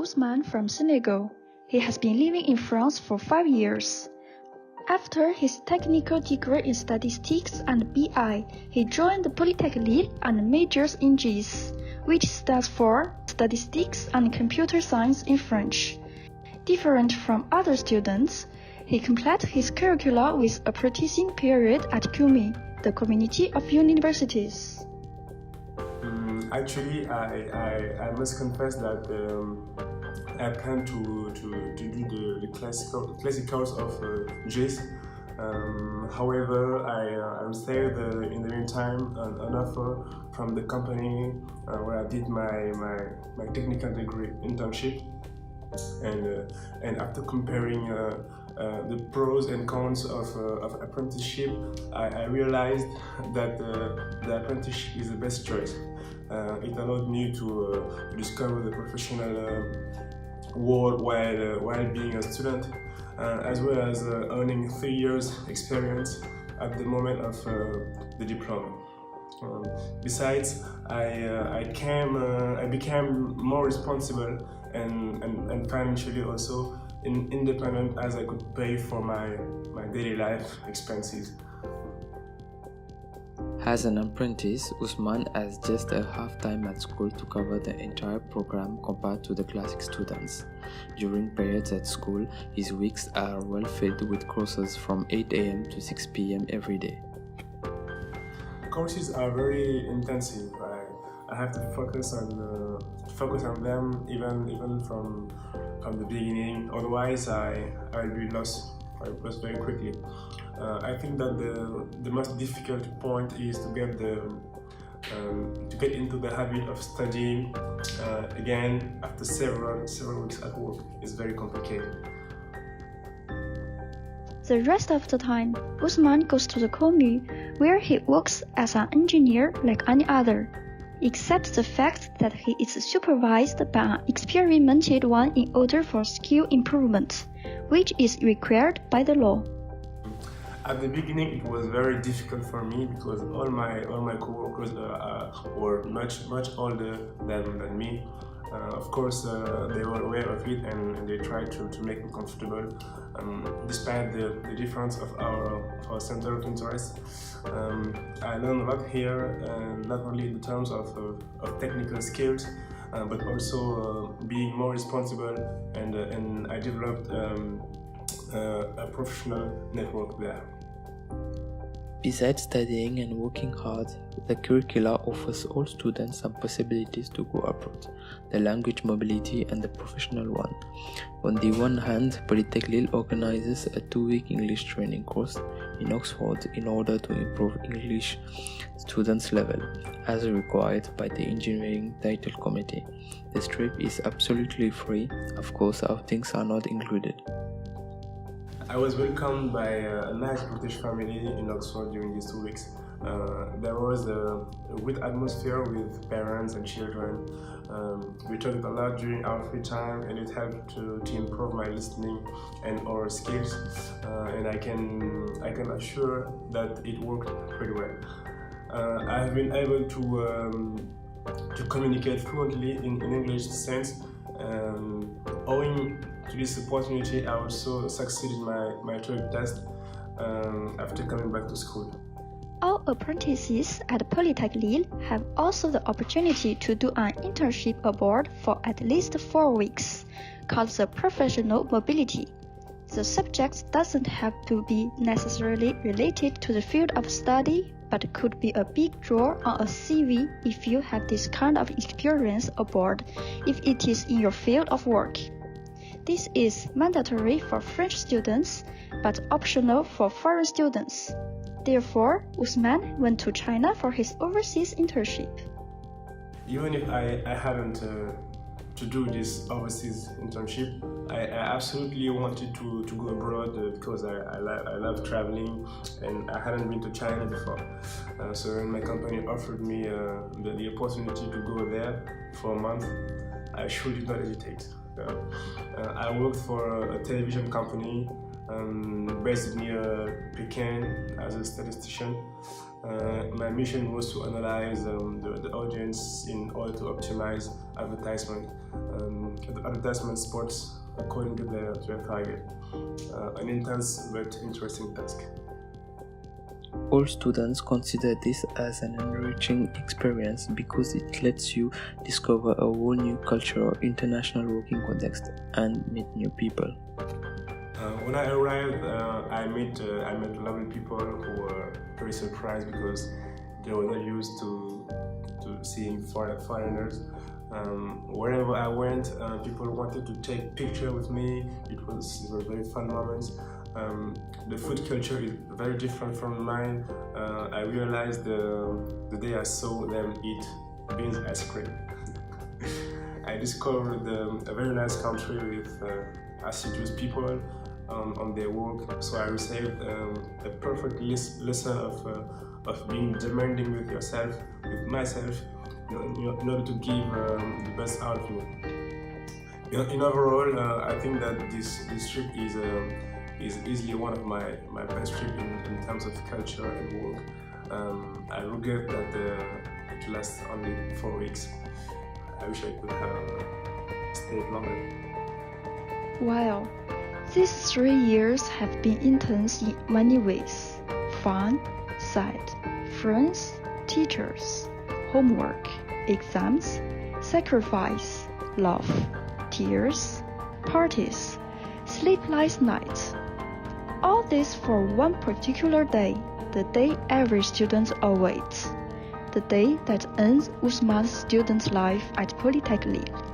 Ousmane from Senegal. He has been living in France for 5 years. After his technical degree in statistics and BI, he joined the Polytech Lille and majors in GIS, which stands for Statistics and Computer Science in French. Different from other students, he completed his curricula with a apprenticing period at CUMI, the Community of Universities. Actually, I must confess that I plan to do the classicals of GIS. However, I received in the meantime an offer from the company where I did my technical degree internship, and after comparing the pros and cons of apprenticeship, I realized that the apprenticeship is the best choice. It allowed me to discover the professional world while being a student, as well as earning 3 years experience at the moment of the diploma. Besides, I became more responsible and financially also independent, as I could pay for my daily life expenses. As an apprentice, Ousmane has just a half time at school to cover the entire program compared to the classic students. During periods at school, his weeks are well filled with courses from 8 a.m. to 6 p.m. every day. Courses are very intensive. I have to focus on them even from the beginning. Otherwise, I'll be lost very quickly. I think that the most difficult point is to get into the habit of studying again after several weeks at work. It's very complicated. The rest of the time, Ousmane goes to the CUMI, where he works as an engineer like any other, except the fact that he is supervised by an experienced one in order for skill improvement, which is required by the law. At the beginning, it was very difficult for me because all my coworkers were much older than me. Of course, they were aware of it and they tried to make me comfortable, despite the difference of our center of interest. I learned a lot here, not only in terms of technical skills, but also being more responsible, and I developed a professional network there. Besides studying and working hard, the curricula offers all students some possibilities to go abroad, the language mobility and the professional one. On the one hand, Polytech Lille organizes a 2-week English training course in Oxford in order to improve English students' level, as required by the Engineering Title Committee. This trip is absolutely free, of course outings are not included. I was welcomed by a nice British family in Oxford during these 2 weeks. There was a good atmosphere with parents and children. We talked a lot during our free time, and it helped to improve my listening and oral skills. And I can assure that it worked pretty well. I have been able to communicate fluently in English sense. Owing to this opportunity, I also succeeded my TOEIC test after coming back to school. All apprentices at Polytech Lille have also the opportunity to do an internship abroad for at least 4 weeks, called the professional mobility. The subject doesn't have to be necessarily related to the field of study, but could be a big draw on a CV if you have this kind of experience abroad, if it is in your field of work. This is mandatory for French students, but optional for foreign students. Therefore, Ousmane went to China for his overseas internship. Even if I haven't to do this overseas internship, I absolutely wanted to go abroad because I love traveling, and I hadn't been to China before. So when my company offered me the opportunity to go there for a month, I sure did not hesitate. I worked for a television company based near Pekin as a statistician. My mission was to analyze the audience in order to optimize advertisement spots according to their target. An intense but interesting task. All students consider this as an enriching experience because it lets you discover a whole new culture, international working context, and meet new people. When I arrived, I met lovely people who were very surprised because they were not used to seeing foreigners. Wherever I went, people wanted to take pictures with me. It was very fun moments. The food culture is very different from mine. I realized the day I saw them eat beans ice cream. I discovered a very nice country with assiduous people on their work. So I received a perfect lesson of being demanding with yourself, with myself, in order to give the best out of you. In overall, I think that this trip is easily one of my best trips in terms of culture and work. I regret that it lasts only 4 weeks. I wish I could have stayed longer. Wow, these 3 years have been intense in many ways. Fun, sad, friends, teachers, homework, exams, sacrifice, love, tears, parties, sleepless nights. All this for one particular day, the day every student awaits, the day that ends Ousmane's student life at Polytech Lille.